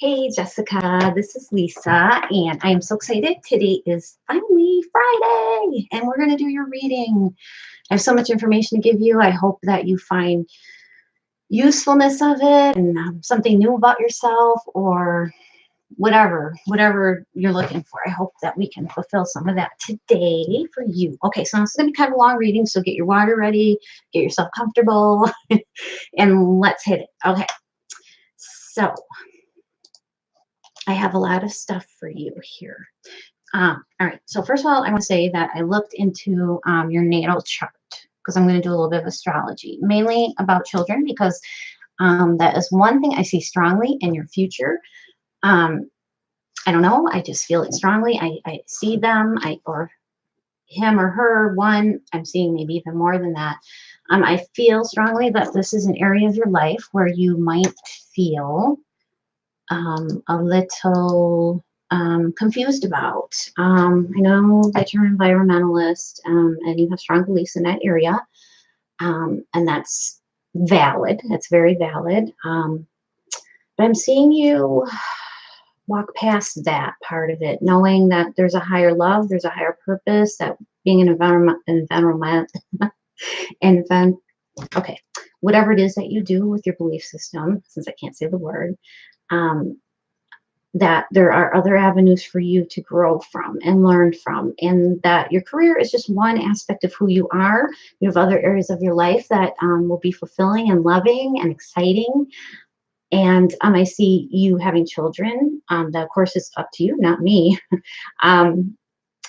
Hey Jessica, this is Lisa, and I am so excited. Today is finally Friday, and we're going to do your reading. I have so much information to give you. I hope that you find usefulness of it and something new about yourself or whatever you're looking for. I hope that we can fulfill some of that today for you. Okay, so it's going to be kind of a long reading, so get your water ready, get yourself comfortable, and let's hit it. Okay, so I have a lot of stuff for you here. All right, so first of all, I want to say that I looked into your natal chart because I'm going to do a little bit of astrology, mainly about children, because that is one thing I see strongly in your future. I don't know, I just feel it strongly. I see them, or him or her, one, I'm seeing maybe even more than that. I feel strongly that this is an area of your life where you might feel a little confused about. I know that you're an environmentalist and you have strong beliefs in that area, and that's valid. That's very valid. But I'm seeing you walk past that part of it, knowing that there's a higher love, there's a higher purpose, that being an okay, whatever it is that you do with your belief system, since I can't say the word, um, that there are other avenues for you to grow from and learn from, and that your career is just one aspect of who you are. You have other areas of your life that will be fulfilling and loving and exciting. And I see you having children. That, of course, is up to you, not me. um,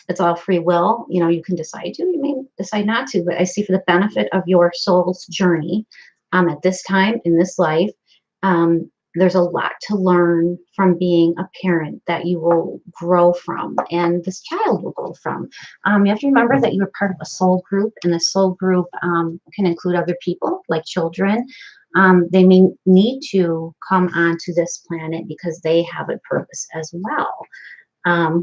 it's all free will. You know, you can decide to, you may decide not to, but I see for the benefit of your soul's journey at this time in this life, there's a lot to learn from being a parent that you will grow from, and this child will grow from. You have to remember that you're part of a soul group, and the soul group can include other people, like children. They may need to come onto this planet because they have a purpose as well.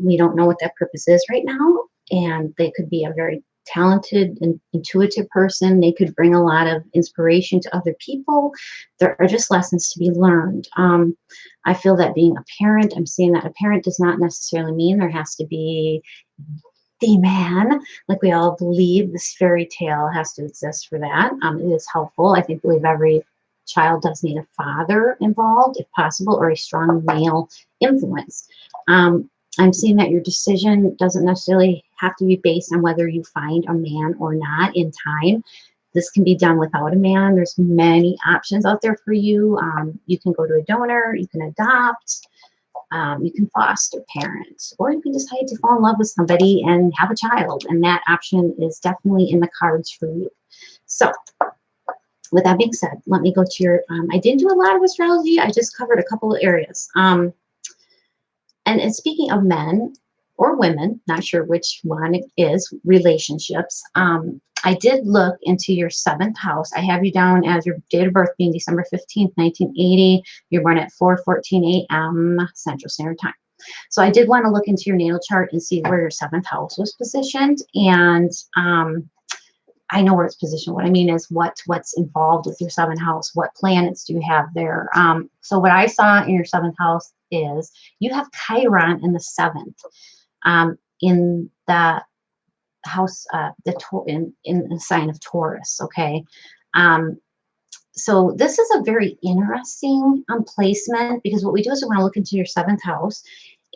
We don't know what that purpose is right now, and they could be a very talented and intuitive person. They could bring a lot of inspiration to other people. There are just lessons to be learned. I feel that being a parent, I'm seeing that a parent does not necessarily mean there has to be the man, like we all believe this fairy tale has to exist for that. It is helpful. I think believe every child does need a father involved, if possible, or a strong male influence. I'm seeing that your decision doesn't necessarily have to be based on whether you find a man or not in time. This can be done without a man. There's many options out there for you. You can go to a donor, you can adopt, you can foster parent, or you can decide to fall in love with somebody and have a child. And that option is definitely in the cards for you. So with that being said, let me go to your, I didn't do a lot of astrology. I just covered a couple of areas. And speaking of men or women, not sure which one it is, relationships, I did look into your seventh house. I have you down as your date of birth being December 15th, 1980. You're born at 4:14 a.m. Central Standard Time. So I did want to look into your natal chart and see where your seventh house was positioned. And I know where it's positioned. What I mean is what's involved with your seventh house. What planets do you have there? So what I saw in your seventh house is you have Chiron in the seventh, in the house, in the sign of Taurus. Okay, so this is a very interesting placement, because what we do is we want to look into your seventh house,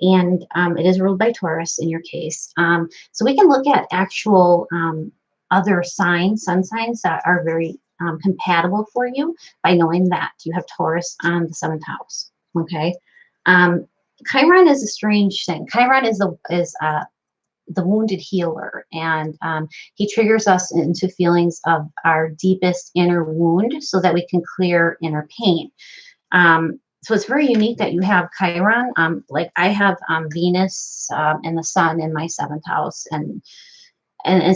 and it is ruled by Taurus in your case. So we can look at actual other signs, sun signs that are very compatible for you by knowing that you have Taurus on the seventh house. Okay, Chiron is a strange thing. Chiron is the wounded healer, and he triggers us into feelings of our deepest inner wound so that we can clear inner pain. So it's very unique that you have Chiron. Like I have Venus and the Sun in my seventh house, and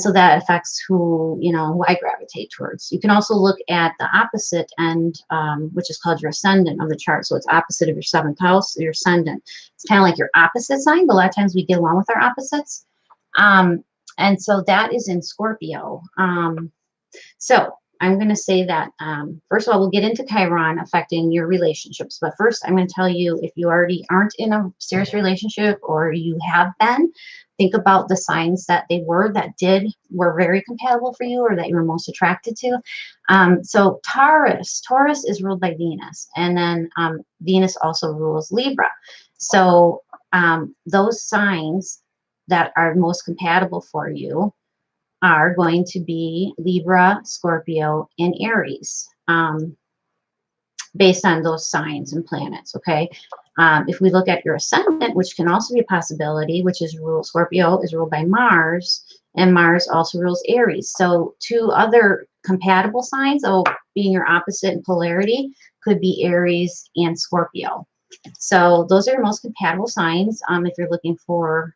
so that affects who I gravitate towards. You can also look at the opposite end, which is called your ascendant of the chart. So it's opposite of your seventh house, your ascendant. It's kind of like your opposite sign, but a lot of times we get along with our opposites. And so that is in Scorpio. So I'm going to say that, first of all, we'll get into Chiron affecting your relationships. But first, I'm going to tell you, if you already aren't in a serious relationship or you have been, think about the signs that were very compatible for you or that you were most attracted to. So Taurus is ruled by Venus. And then Venus also rules Libra. So those signs that are most compatible for you are going to be Libra, Scorpio, and Aries, based on those signs and planets, okay? If we look at your ascendant, which can also be a possibility, which is Scorpio is ruled by Mars, and Mars also rules Aries. So two other compatible signs, being your opposite in polarity, could be Aries and Scorpio. So those are your most compatible signs if you're looking for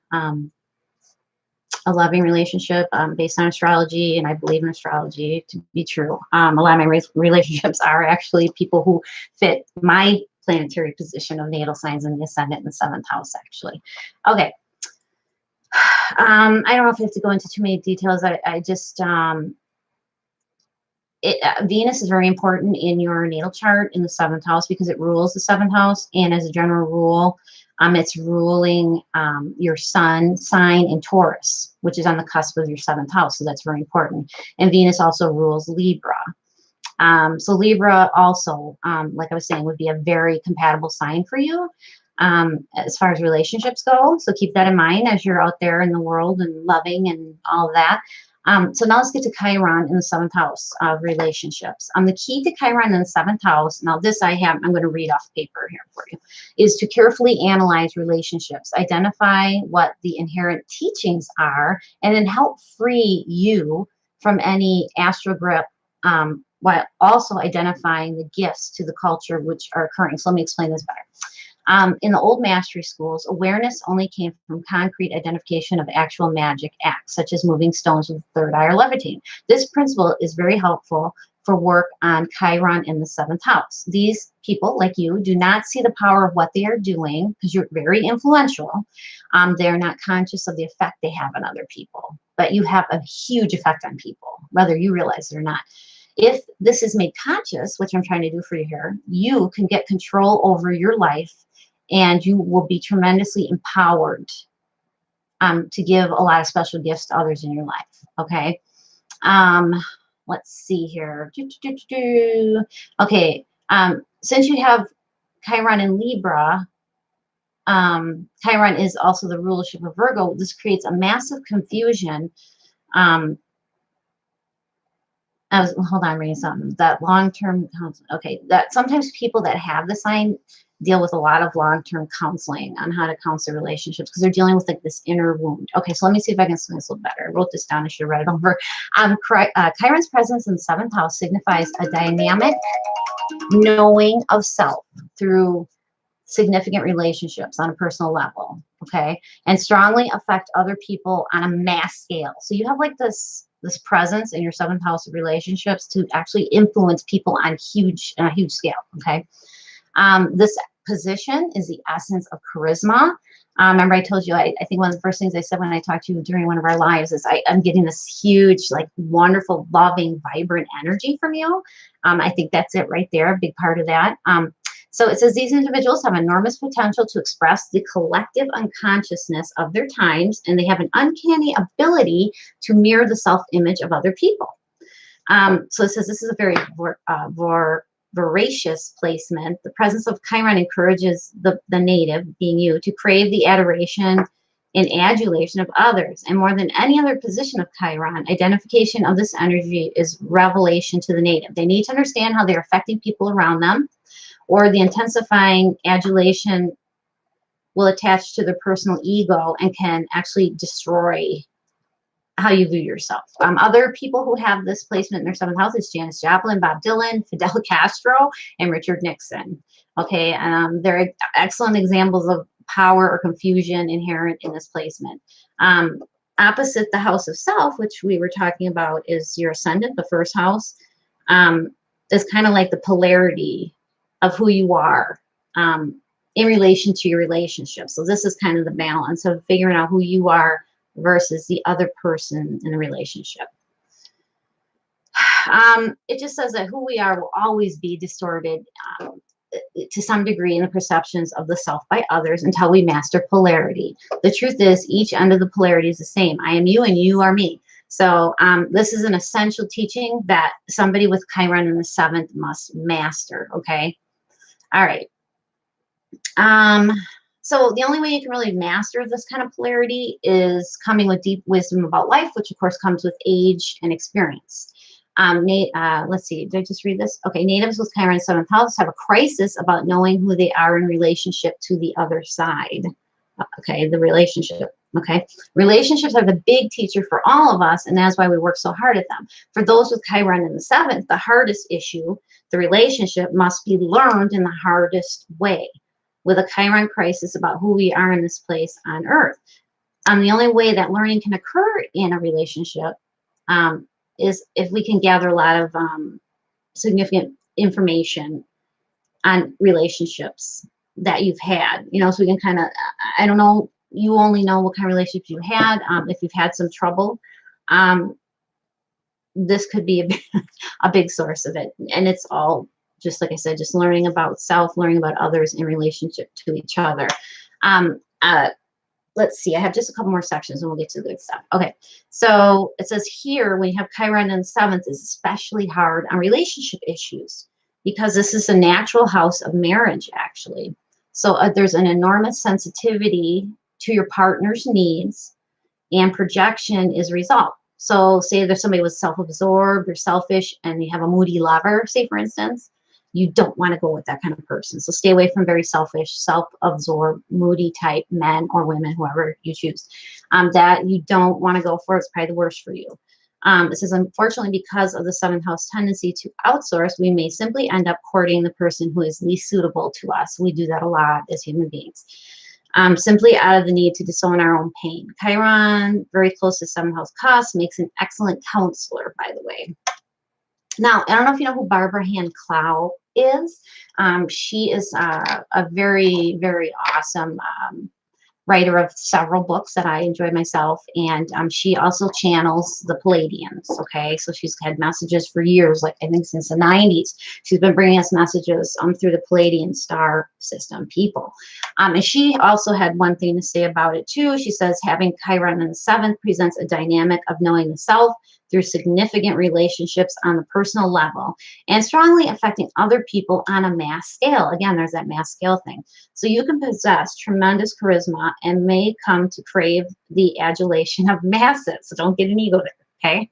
a loving relationship based on astrology, and I believe in astrology to be true. A lot of my relationships are actually people who fit my planetary position of natal signs in the ascendant in the 7th house, actually. Okay. I don't know if I have to go into too many details. I just, Venus is very important in your natal chart in the 7th house because it rules the 7th house. And as a general rule, it's ruling your sun sign in Taurus, which is on the cusp of your 7th house. So that's very important. And Venus also rules Libra. So Libra also, like I was saying, would be a very compatible sign for you as far as relationships go. So keep that in mind as you're out there in the world and loving and all of that. So now let's get to Chiron in the 7th house of relationships. The key to Chiron in the 7th house, now this I'm going to read off paper here for you, is to carefully analyze relationships, identify what the inherent teachings are, and then help free you from any astral grip, while also identifying the gifts to the culture which are occurring. So let me explain this better. In the old mastery schools, awareness only came from concrete identification of actual magic acts, such as moving stones with the third eye or levitating. This principle is very helpful for work on Chiron in the 7th house. These people, like you, do not see the power of what they are doing because you're very influential. They're not conscious of the effect they have on other people, but you have a huge effect on people, whether you realize it or not. If this is made conscious, which I'm trying to do for you here, you can get control over your life and you will be tremendously empowered to give a lot of special gifts to others in your life. Okay. Let's see here. Okay. Since you have Chiron in Libra, Chiron is also the rulership of Virgo. This creates a massive confusion. Hold on, I'm reading something. That long-term counseling. Okay, that sometimes people that have the sign deal with a lot of long-term counseling on how to counsel relationships because they're dealing with like this inner wound. Okay, so let me see if I can explain this a little better. I wrote this down. I should have read it over. Chiron's presence in the 7th house signifies a dynamic knowing of self through significant relationships on a personal level. Okay, and strongly affect other people on a mass scale. So you have like this presence in your 7th house of relationships to actually influence people on a huge scale. Okay. This position is the essence of charisma. Remember I told you, I think one of the first things I said when I talked to you during one of our lives is I'm getting this huge, like wonderful, loving, vibrant energy from you. I think that's it right there. A big part of that. So it says these individuals have enormous potential to express the collective unconsciousness of their times, and they have an uncanny ability to mirror the self-image of other people. So it says this is a very voracious placement. The presence of Chiron encourages the native, being you, to crave the adoration and adulation of others. And more than any other position of Chiron, identification of this energy is revelation to the native. They need to understand how they're affecting people around them, or the intensifying adulation will attach to their personal ego and can actually destroy how you view yourself. Other people who have this placement in their 7th house is Janis Joplin, Bob Dylan, Fidel Castro, and Richard Nixon. Okay, they're excellent examples of power or confusion inherent in this placement. Opposite the house of self, which we were talking about, is your ascendant, the 1st house. Is kind of like the polarity of who you are in relation to your relationship. So this is kind of the balance of figuring out who you are versus the other person in the relationship. it just says that who we are will always be distorted to some degree in the perceptions of the self by others until we master polarity. The truth is, each end of the polarity is the same. I am you and you are me. So this is an essential teaching that somebody with Chiron in the 7th must master, okay? All right. So the only way you can really master this kind of polarity is coming with deep wisdom about life, which of course comes with age and experience. Let's see, did I just read this? Okay, natives with Chiron in 7th house have a crisis about knowing who they are in relationship to the other side. Okay, the relationship. Okay, relationships are the big teacher for all of us, and that's why we work so hard at them. For those with Chiron in the 7th, the hardest issue, the relationship, must be learned in the hardest way, with a Chiron crisis about who we are in this place on Earth. The only way that learning can occur in a relationship is if we can gather a lot of significant information on relationships that you've had, you know, so we can kind of, I don't know, you only know what kind of relationships you had. If you've had some trouble, this could be a big source of it. And it's all, just like I said, just learning about self, learning about others in relationship to each other. Let's see, I have just a couple more sections and we'll get to the good stuff. Okay, so it says here, when you have Chiron in the 7th, is especially hard on relationship issues because this is a natural house of marriage, actually. So there's an enormous sensitivity to your partner's needs, and projection is a result. So say there's somebody with self-absorbed or selfish and you have a moody lover, say for instance, you don't want to go with that kind of person. So stay away from very selfish, self-absorbed, moody type men or women, whoever you choose. That you don't want to go for. It's probably the worst for you. It says, unfortunately, because of the 7th house tendency to outsource, we may simply end up courting the person who is least suitable to us. We do that a lot as human beings. Simply out of the need to disown our own pain. Chiron, very close to 7th house cusp, makes an excellent counselor, by the way. Now, I don't know if you know who Barbara Hand Clow is. She is a very, very awesome writer of several books that I enjoy myself. And she also channels the Pleiadians, okay? So she's had messages for years, like I think since the 90s. She's been bringing us messages through the Pleiadian star system people. And she also had one thing to say about it too. She says, having Chiron in the 7th presents a dynamic of knowing the self through significant relationships on the personal level and strongly affecting other people on a mass scale. Again, there's that mass scale thing. So you can possess tremendous charisma and may come to crave the adulation of masses. So don't get an ego there, okay?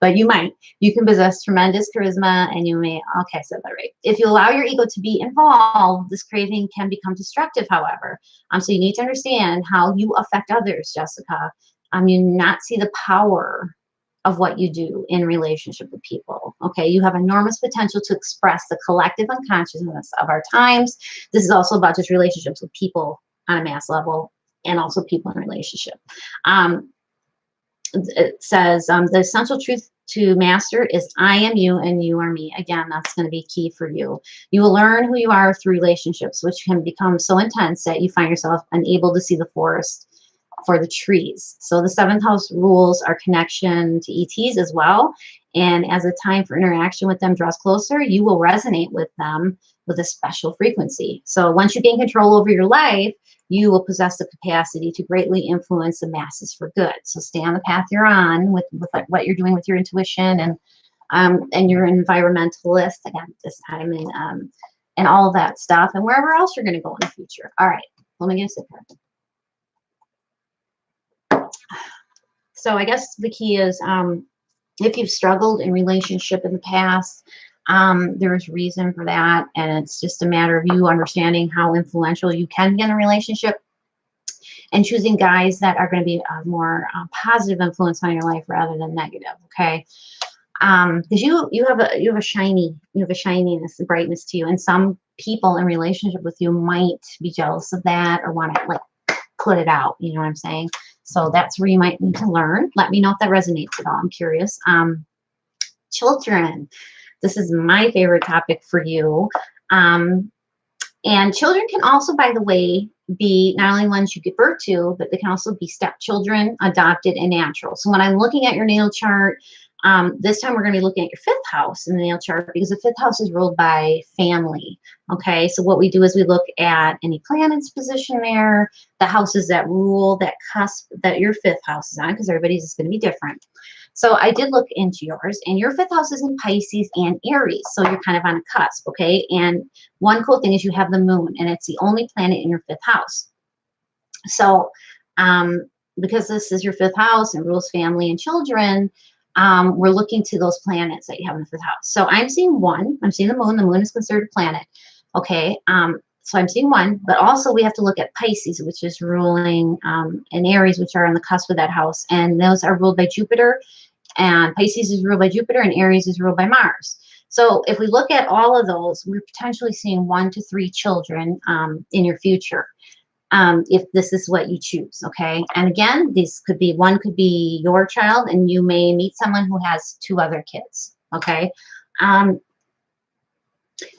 But you might. You can possess tremendous charisma and you may, okay, I said that right. If you allow your ego to be involved, this craving can become destructive, however. So you need to understand how you affect others, Jessica. You not see the power of what you do in relationship with people. Okay, you have enormous potential to express the collective unconsciousness of our times. This is also about just relationships with people on a mass level and also people in relationship. It says the essential truth to master is I am you and you are me. Again, that's going to be key for you. You will learn who you are through relationships, which can become so intense that you find yourself unable to see the forest for the trees. So the 7th house rules our connection to ETs as well. And as the time for interaction with them draws closer, you will resonate with them with a special frequency. So once you gain control over your life, you will possess the capacity to greatly influence the masses for good. So stay on the path you're on with what you're doing with your intuition and your environmentalist again this time and all of that stuff and wherever else you're going to go in the future. All right, let me get a sip here. So I guess the key is if you've struggled in relationship in the past, there's reason for that. And it's just a matter of you understanding how influential you can be in a relationship and choosing guys that are going to be a more positive influence on your life rather than negative. Okay. Because you have a shininess, a brightness to you. And some people in relationship with you might be jealous of that or want to like put it out. You know what I'm saying? So that's where you might need to learn. Let me know if that resonates at all. I'm curious. Children. This is my favorite topic for you. And children can also, by the way, be not only ones you give birth to, but they can also be stepchildren, adopted, and natural. So when I'm looking at your natal chart, This time we're going to be looking at your fifth house in the natal chart because the fifth house is ruled by family. Okay, so what we do is we look at any planets position there, the houses that rule that cusp that your fifth house is on, because everybody's is going to be different. So I did look into yours, and your fifth house is in Pisces and Aries, so you're kind of on a cusp, okay? And one cool thing is you have the moon, and it's the only planet in your fifth house. So because this is your fifth house and rules family and children, we're looking to those planets that you have in the fifth house. So I'm seeing one. I'm seeing the moon. The moon is considered a planet. Okay. So I'm seeing one, but also we have to look at Pisces, which is ruling, and Aries, which are on the cusp of that house. And those are ruled by Jupiter. And Pisces is ruled by Jupiter, and Aries is ruled by Mars. So if we look at all of those, we're potentially seeing 1 to 3 children in your future. If this is what you choose, okay? And again, this could be, one could be your child, and you may meet someone who has 2 other kids, okay?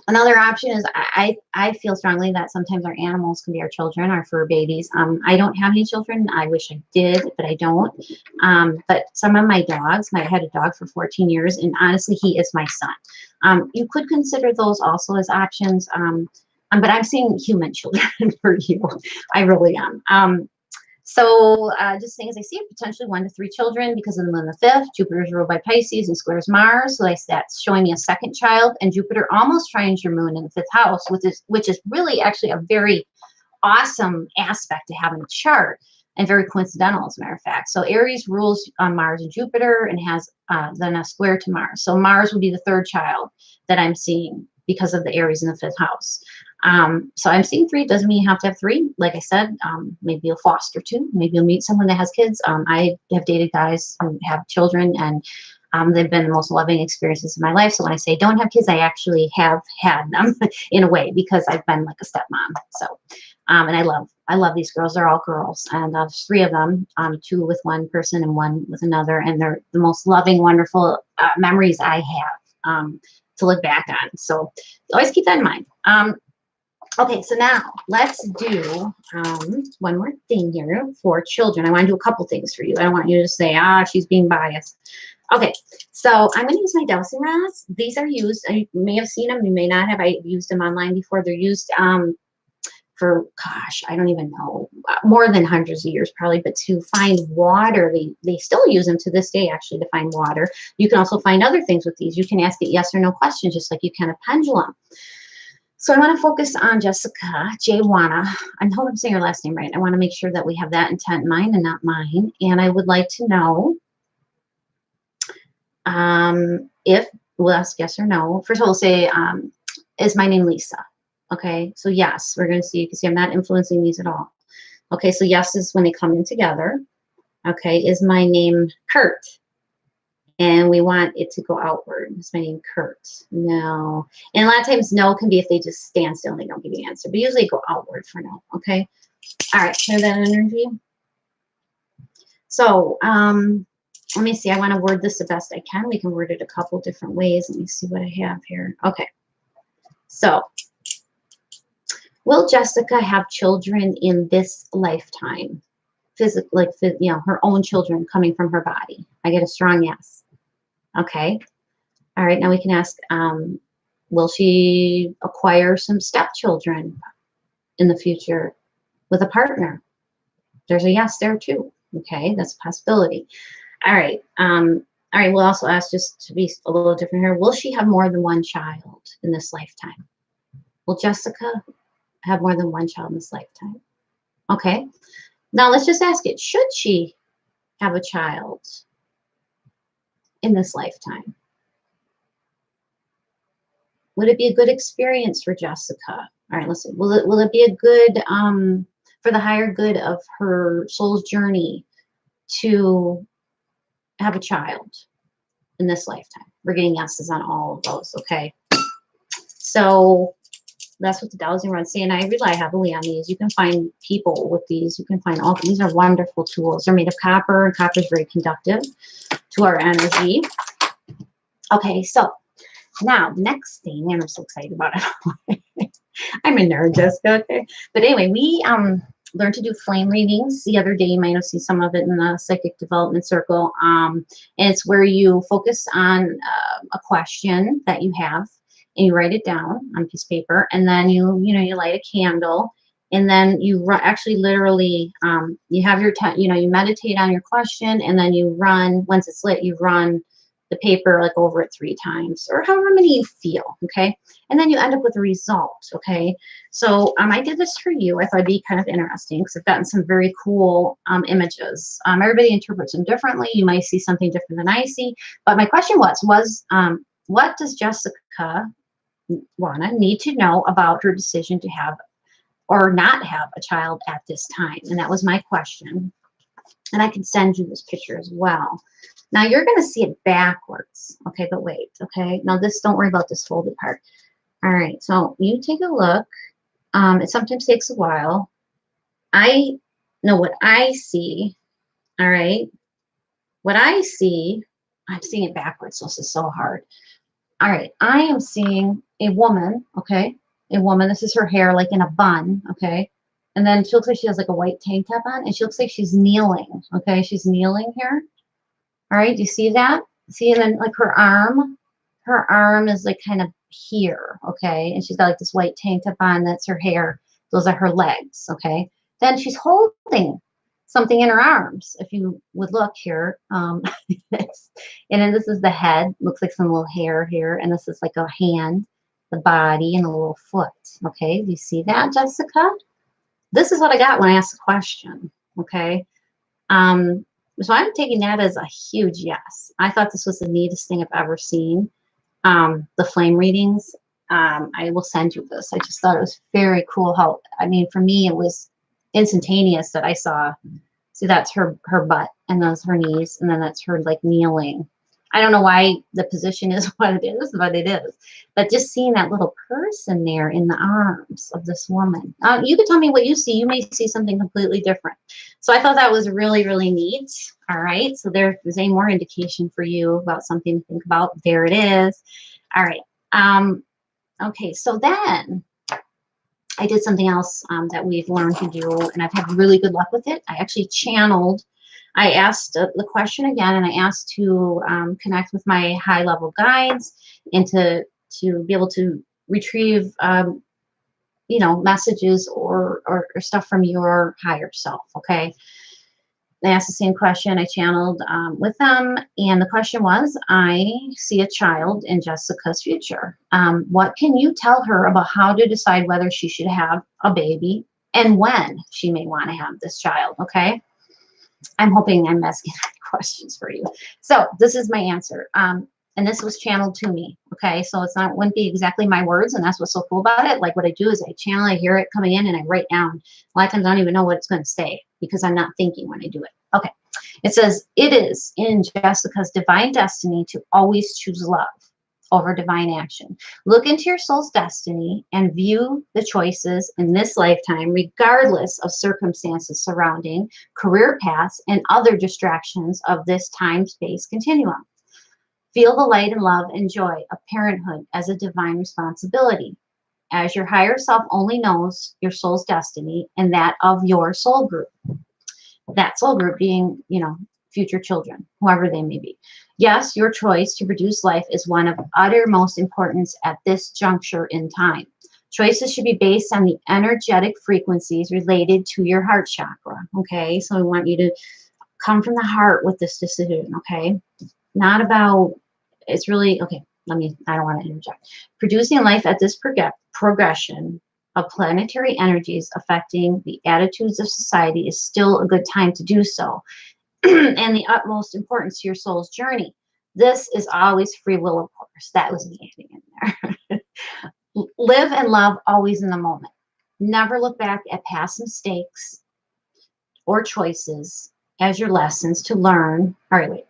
Another option is I feel strongly that sometimes our animals can be our children, our fur babies. I don't have any children. I wish I did, but I don't. But some of my dogs, I had a dog for 14 years, and honestly, he is my son. You could consider those also as options. But I'm seeing human children for you. I really am. So just saying, as I see it, potentially 1 to 3 children because of the moon, the fifth. Jupiter is ruled by Pisces and squares Mars. So that's showing me a second child. And Jupiter almost trines your moon in the fifth house, which is really actually a very awesome aspect to have in a chart, and very coincidental, as a matter of fact. So Aries rules on Mars and Jupiter and has then a square to Mars. So Mars would be the third child that I'm seeing because of the Aries in the fifth house. So I'm seeing 3. Doesn't mean you have to have 3. Like I said, maybe you'll foster 2. Maybe you'll meet someone that has kids. I have dated guys who have children, and they've been the most loving experiences in my life. So when I say don't have kids, I actually have had them in a way, because I've been like a stepmom. So, and I love these girls. They're all girls, and there's 3 of them, 2 with one person and 1 with another, and they're the most loving, wonderful memories I have to look back on. So always keep that in mind. Okay, so now let's do one more thing here for children. I want to do a couple things for you. I don't want you to say, she's being biased. Okay, so I'm going to use my dowsing rods. These are used, you may have seen them, you may not have. I used them online before. They're used for, gosh, I don't even know, more than hundreds of years probably, but to find water. They still use them to this day, actually, to find water. You can also find other things with these. You can ask it yes or no questions, just like you can a pendulum. So I want to focus on Jessica Jaywana. I hope I'm saying her last name right. I want to make sure that we have that intent in mind and not mine. And I would like to know if, we'll ask yes or no. First of all, we'll say, is my name Lisa? Okay, so yes, we're going to see, you can see I'm not influencing these at all. Okay, so yes is when they come in together. Okay, is my name Kurt? And we want it to go outward. Is my name Kurt? No. And a lot of times no can be if they just stand still and they don't give you the answer. But usually go outward for no. Okay. All right. Clear that energy. So let me see. I want to word this the best I can. We can word it a couple different ways. Let me see what I have here. Okay. So will Jessica have children in this lifetime? Physically, you know, her own children coming from her body. I get a strong yes. Okay. All right. Now we can ask, will she acquire some stepchildren in the future with a partner? There's a yes there too. Okay. That's a possibility. All right. All right. We'll also ask, just to be a little different here, will she have more than 1 child in this lifetime? Will Jessica have more than 1 child in this lifetime? Okay. Now let's just ask it, should she have a child in this lifetime? Would it be a good experience for Jessica? All right, let's see. Will it be a good, for the higher good of her soul's journey to have a child in this lifetime? We're getting yeses on all of those, okay? So that's what the dowsing rod's saying. I rely heavily on these. You can find people with these. You can find all, these are wonderful tools. They're made of copper, and copper is very conductive to our energy. Okay, so now next thing, I'm so excited about it. I'm a nerd, Jessica. Okay, but anyway, learn to do flame readings. The other day, you might have seen some of it in the psychic development circle. And it's where you focus on a question that you have, and you write it down on a piece of paper, and then you light a candle, and then you actually literally you have your you meditate on your question, and then you run, once it's lit, you run the paper like over it 3 times, or however many you feel. Okay, and then you end up with a result. Okay, so I did this for you. I thought it'd be kind of interesting because I've gotten some very cool images. Everybody interprets them differently. You might see something different than I see, but my question was what does Jessica Wanna need to know about her decision to have or not have a child at this time? And that was my question. And I can send you this picture as well. Now you're going to see it backwards. Okay, but wait. Okay, now don't worry about this folded part. All right, so you take a look. It sometimes takes a while. I know what I see. All right, what I see, I'm seeing it backwards, so this is so hard. All right, I am seeing a woman, okay? A woman, this is her hair like in a bun, okay? And then she looks like she has like a white tank top on, and she looks like she's kneeling, okay? She's kneeling here. All right, do you see that? See, and then like her arm is like kind of here, okay? And she's got like this white tank top on, that's her hair. Those are her legs, okay? Then she's holding something in her arms. If you would look here, and then this is the head, looks like some little hair here, and this is like a hand, the body, and a little foot. Okay, do you see that, Jessica? This is what I got when I asked the question. Okay, so I'm taking that as a huge yes. I thought this was the neatest thing I've ever seen. The flame readings. I will send you this. I just thought it was very cool how, I mean, for me, it was instantaneous that I saw. See, that's her butt, and those her knees, and then that's her like kneeling. I don't know why the position is what it is, but it is. But just seeing that little person there in the arms of this woman. You could tell me what you see. You may see something completely different. So I thought that was really, really neat. All right. So there's any more indication for you about something to think about. There it is. All right. Okay. So then I did something else that we've learned to do, and I've had really good luck with it. I actually channeled. I asked the question again, and I asked to connect with my high-level guides and to be able to retrieve, messages or stuff from your higher self. Okay. I asked the same question. I channeled with them, and the question was, I see a child in Jessica's future. What can you tell her about how to decide whether she should have a baby and when she may want to have this child? Okay. I'm hoping I'm asking questions for you. So this is my answer. And this was channeled to me. Okay. So wouldn't be exactly my words. And that's what's so cool about it. Like what I do is I channel, I hear it coming in, and I write down. A lot of times I don't even know what it's going to say because I'm not thinking when I do it. Okay. It says, it is in Jessica's divine destiny to always choose love over divine action. Look into your soul's destiny and view the choices in this lifetime, regardless of circumstances surrounding, career paths, and other distractions of this time-space continuum. Feel the light and love and joy of parenthood as a divine responsibility, as your higher self only knows your soul's destiny and that of your soul group. That soul group being, future children, whoever they may be. Yes, your choice to produce life is one of uttermost importance at this juncture in time. Choices should be based on the energetic frequencies related to your heart chakra. Okay, so we want you to come from the heart with this decision. Okay, not about, it's really, okay, I don't want to interject. Producing life at this progression of planetary energies affecting the attitudes of society is still a good time to do so. And the utmost importance to your soul's journey. This is always free will, of course. That was me adding in there. Live and love always in the moment. Never look back at past mistakes or choices as your lessons to learn. All right, wait.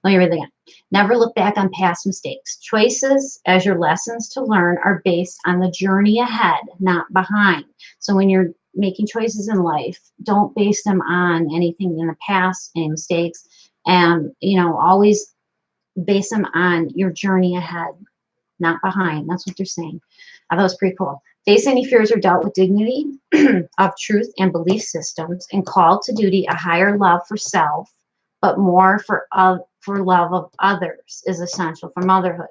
Let me read it again. Never look back on past mistakes. Choices as your lessons to learn are based on the journey ahead, not behind. So when you're making choices in life, don't base them on anything in the past, any mistakes, and always base them on your journey ahead, not behind. That's what they're saying. I thought it was pretty cool. Face any fears or doubt with dignity of truth and belief systems, and call to duty a higher love for self, but more for love of others is essential for motherhood.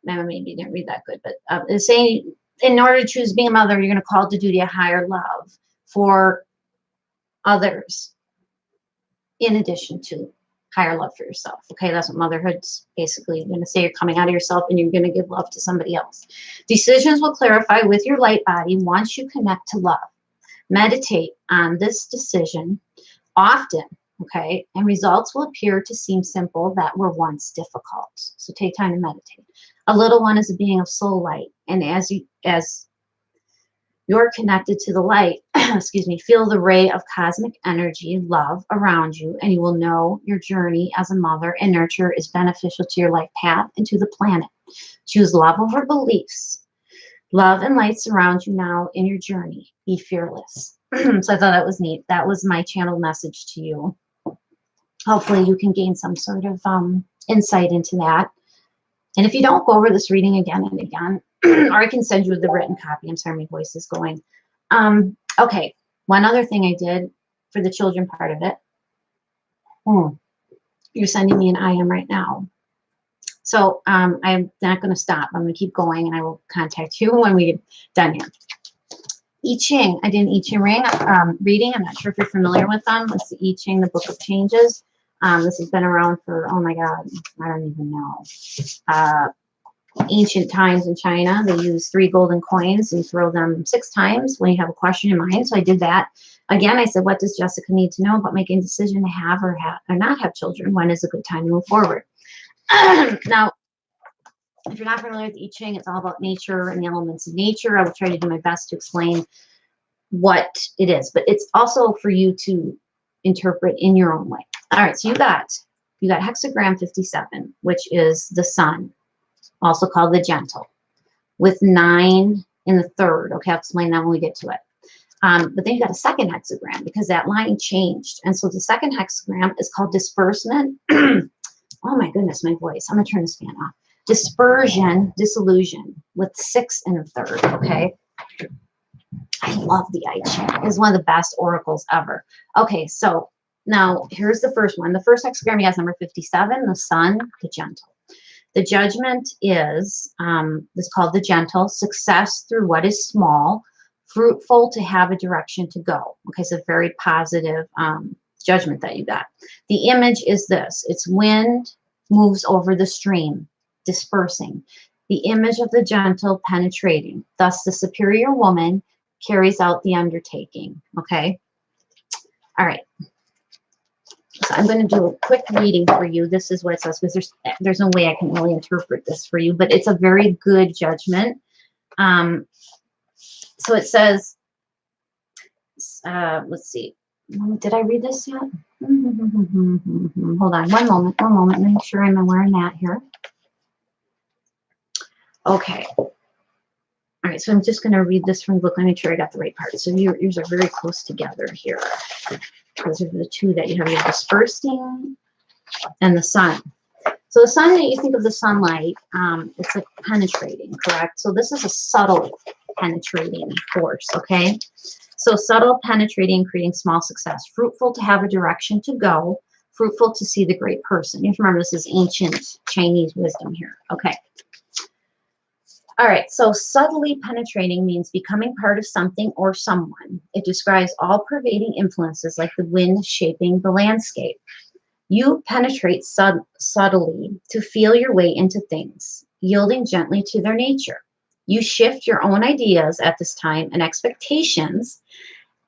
Maybe didn't read that good, but it's saying in order to choose being a mother, you're going to call to duty a higher love for others in addition to higher love for yourself. Okay, that's what motherhood's basically. You're going to say you're coming out of yourself and you're going to give love to somebody else. Decisions will clarify with your light body once you connect to love. Meditate on this decision often, okay, and results will appear to seem simple that were once difficult. So take time to meditate. A little one is a being of soul light, and as you're connected to the light, excuse me, feel the ray of cosmic energy, love around you, and you will know your journey as a mother and nurturer is beneficial to your life path and to the planet. Choose love over beliefs. Love and light surround you now in your journey. Be fearless. So I thought that was neat. That was my channel message to you. Hopefully you can gain some sort of insight into that. And if you don't, go over this reading again and again, or I can send you the written copy. I'm sorry, my voice is going. Okay, one other thing I did for the children part of it. You're sending me an IM right now. So I'm not going to stop. I'm going to keep going, and I will contact you when we get done here. I Ching. I did an I Ching reading. I'm not sure if you're familiar with them. It's the I Ching, the Book of Changes. This has been around for, oh my God, I don't even know. Ancient times in China, they use 3 golden coins and throw them 6 times when you have a question in mind. So I did that. Again, I said, what does Jessica need to know about making a decision to have or not have children? When is a good time to move forward? Now, if you're not familiar with I Ching, it's all about nature and the elements of nature. I will try to do my best to explain what it is, but it's also for you to interpret in your own way. All right, so you got hexagram 57, which is the sun, also called the gentle, with 9 in the third. Okay, I'll explain that when we get to it. But then you got a second hexagram because that line changed. And so the second hexagram is called disbursement. Oh my goodness, my voice. I'm going to turn this fan off. Dispersion, disillusion, with 6 in the third. Okay. I love the I Ching. It's one of the best oracles ever. Okay, so now here's the first one. The first hexagram you have number 57, the sun, the gentle. The judgment is this called the gentle, success through what is small, fruitful to have a direction to go. Okay, so very positive judgment that you got. The image is this. It's wind moves over the stream, dispersing. The image of the gentle penetrating. Thus the superior woman carries out the undertaking. Okay. All right. So I'm going to do a quick reading for you. This is what it says, because there's no way I can really interpret this for you, but it's a very good judgment. So it says, let's see. Did I read this yet? Hold on one moment. Make sure I'm where I'm at here. Okay. All right, so I'm just going to read this from the book. Let me make sure I got the right part. So yours are very close together here. Those are the two that you have, your dispersing and the sun. So the sun, that you think of the sunlight, it's like penetrating, correct? So this is a subtle penetrating force, okay? So subtle penetrating, creating small success. Fruitful to have a direction to go. Fruitful to see the great person. You have to remember this is ancient Chinese wisdom here, okay? All right, so subtly penetrating means becoming part of something or someone. It describes all pervading influences like the wind shaping the landscape. You penetrate subtly to feel your way into things, yielding gently to their nature. You shift your own ideas at this time and expectations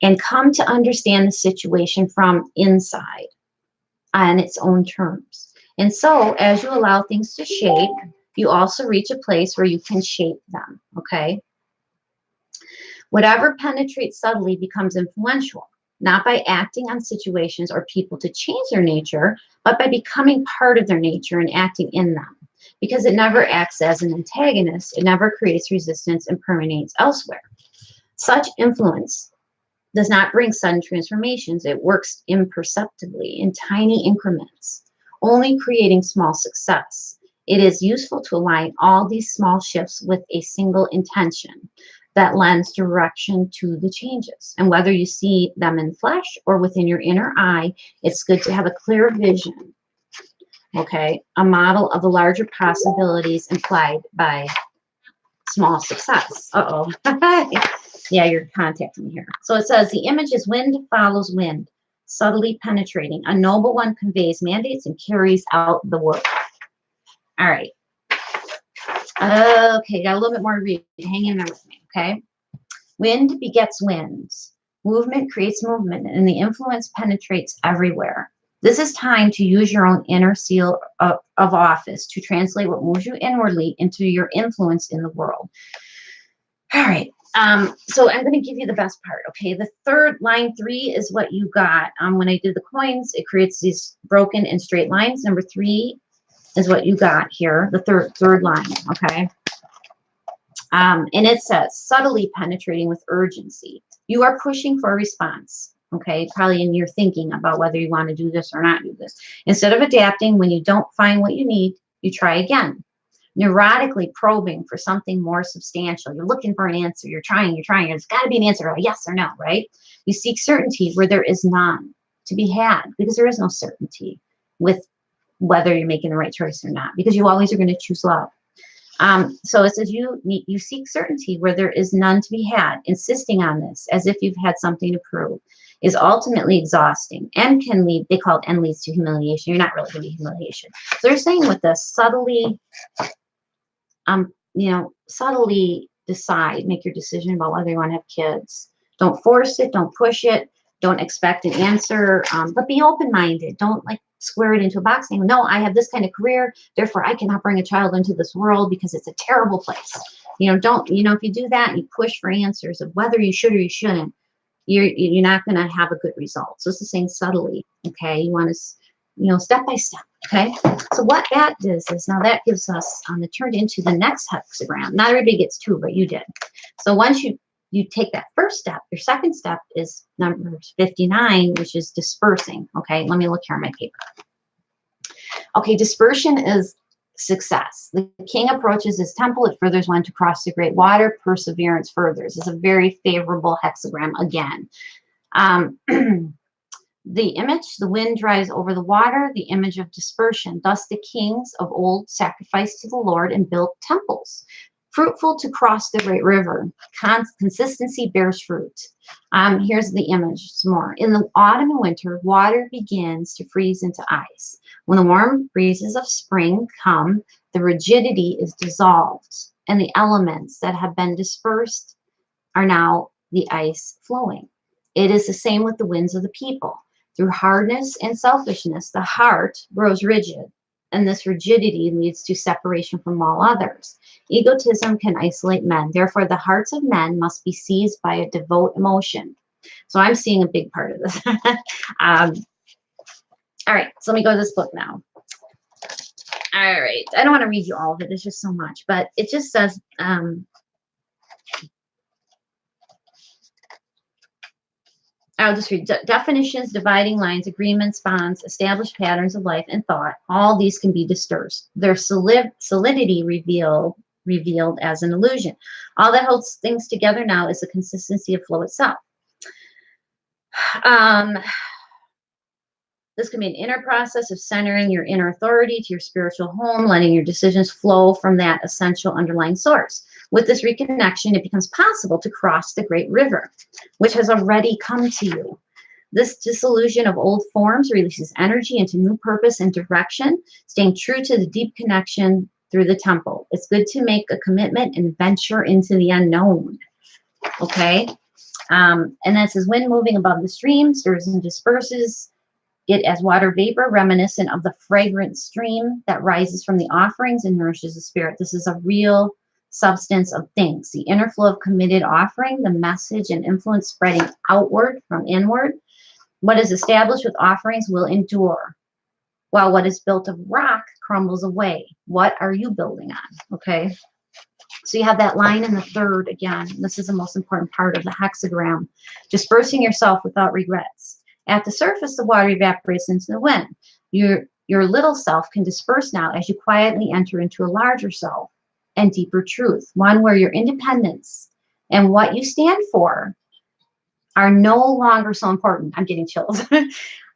and come to understand the situation from inside on its own terms. And so as you allow things to shape, you also reach a place where you can shape them, okay? Whatever penetrates subtly becomes influential, not by acting on situations or people to change their nature, but by becoming part of their nature and acting in them. Because it never acts as an antagonist, it never creates resistance and permeates elsewhere. Such influence does not bring sudden transformations. It works imperceptibly in tiny increments, only creating small success. It is useful to align all these small shifts with a single intention. that lends direction to the changes. And whether you see them in flesh or within your inner eye, it's good to have a clear vision, okay? A model of the larger possibilities implied by small success. Uh-oh. Yeah, you're contacting me here. So it says, the image is wind follows wind, subtly penetrating. A noble one conveys mandates and carries out the work. All right. Okay, got a little bit more to read. Hang in there with me, okay? Wind begets winds. Movement creates movement, and the influence penetrates everywhere. This is time to use your own inner seal of office to translate what moves you inwardly into your influence in the world. All right. So I'm going to give you the best part. Okay. The third line 3 is what you got. When I did the coins, it creates these broken and straight lines. Number 3 is what you got here. The third line. Okay. And it says subtly penetrating with urgency. You are pushing for a response. Okay. Probably in your thinking about whether you want to do this or not do this. Instead of adapting, when you don't find what you need, you try again. Neurotically probing for something more substantial. You're looking for an answer. You're trying. There's got to be an answer, a yes or no, right? You seek certainty where there is none to be had, because there is no certainty with whether you're making the right choice or not, because you always are going to choose love. So it says you seek certainty where there is none to be had. Insisting on this as if you've had something to prove is ultimately exhausting and can lead, they call it, and leads to humiliation. You're not really going to be humiliation. So they're saying with this, subtly, subtly decide, make your decision about whether you want to have kids. Don't force it. Don't push it. Don't expect an answer, but be open-minded. Don't like square it into a box saying, no, I have this kind of career, therefore I cannot bring a child into this world because it's a terrible place. If you do that and you push for answers of whether you should or you shouldn't, you're not going to have a good result. So it's the same subtly. Okay. You want to, step by step. Okay. So what that does is now that gives us, it turned into the next hexagram. Not everybody gets 2, but you did. So once you take that first step, your second step is number 59, which is dispersing. Okay, let me look here on my paper. Okay, dispersion is success. The king approaches his temple, it furthers one to cross the great water, perseverance furthers. It's a very favorable hexagram again. The image, the wind drives over the water, the image of dispersion. Thus the kings of old sacrificed to the Lord and built temples. Fruitful to cross the great river. Consistency bears fruit. Here's the image some more. In the autumn and winter, water begins to freeze into ice. When the warm breezes of spring come, the rigidity is dissolved, and the elements that have been dispersed are now the ice flowing. It is the same with the winds of the people. Through hardness and selfishness, the heart grows rigid, and this rigidity leads to separation from all others. Egotism can isolate men. Therefore, the hearts of men must be seized by a devout emotion. So I'm seeing a big part of this. All right, so let me go to this book now. All right, I don't want to read you all of it. There's just so much, but it just says, I'll just read definitions, dividing lines, agreements, bonds, established patterns of life and thought. All these can be dispersed. Their solidity revealed as an illusion. All that holds things together now is the consistency of flow itself. This can be an inner process of centering your inner authority to your spiritual home, letting your decisions flow from that essential underlying source. With this reconnection, it becomes possible to cross the great river, which has already come to you. This dissolution of old forms releases energy into new purpose and direction, staying true to the deep connection through the temple. It's good to make a commitment and venture into the unknown. Okay? And then it says, wind moving above the stream stirs and disperses it as water vapor, reminiscent of the fragrant stream that rises from the offerings and nourishes the spirit. This is a real substance of things. The inner flow of committed offering, the message and influence spreading outward from inward. What is established with offerings will endure, while what is built of rock crumbles away. What are you building on? Okay. So you have that line in the third again. This is the most important part of the hexagram. Dispersing yourself without regrets. At the surface, the water evaporates into the wind. Your little self can disperse now as you quietly enter into a larger self and deeper truth, one where your independence and what you stand for are no longer so important. I'm getting chills.